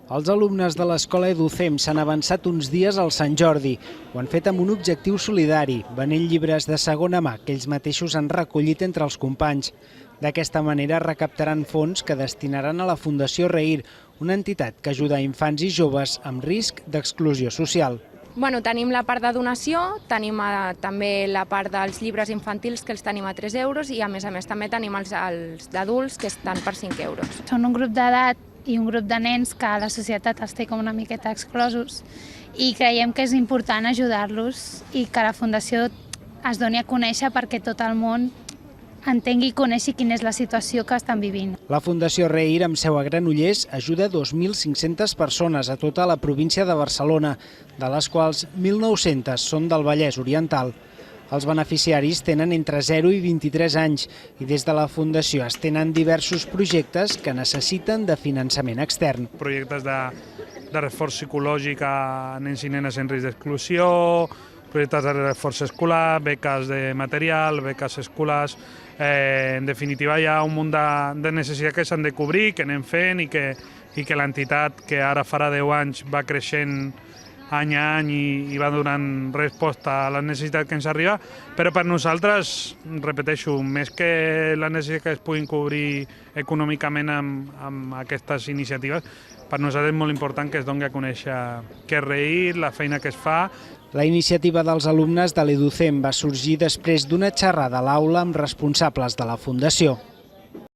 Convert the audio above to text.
Els alumnes de l'escola EduCem s'han avançat uns dies al Sant Jordi. Ho han fet amb un objectiu solidari, venent llibres de segona mà que ells mateixos han recollit entre els companys. D'aquesta manera recaptaran fons que destinaran a la Fundació Reir, una entitat que ajuda a infants i joves amb risc d'exclusió social. Tenim la part de donació, tenim també la part dels llibres infantils que els tenim a 3 euros i a més també tenim els d'adults que estan per 5 euros. Són un grup d'edat i un grup de nens que la societat els té com una miqueta exclosos i creiem que és important ajudar-los i que la Fundació es doni a conèixer perquè tot el món entengui i coneixi quina és la situació que estan vivint. La Fundació Reir, amb seu a Granollers, ajuda 2.500 persones a tota la província de Barcelona, de les quals 1.900 són del Vallès Oriental. Els beneficiaris tenen entre 0 i 23 anys i des de la Fundació es tenen diversos projectes que necessiten de finançament extern. Projectes de reforç psicològic a nens i nenes en risc d'exclusió, projectes de reforç escolar, beques de material, beques escolars. En definitiva, hi ha un munt de necessitats que s'han de cobrir, que anem fent i que l'entitat, que ara farà 10 anys, va creixent any a any i va donant resposta a les necessitats que ens arriba, però per nosaltres, repeteixo, més que les necessitats que es puguin cobrir econòmicament amb aquestes iniciatives, per nosaltres és molt important que es doni a conèixer què és Reir, la feina que es fa. La iniciativa dels alumnes de l'EduCem va sorgir després d'una xerrada a l'aula amb responsables de la Fundació.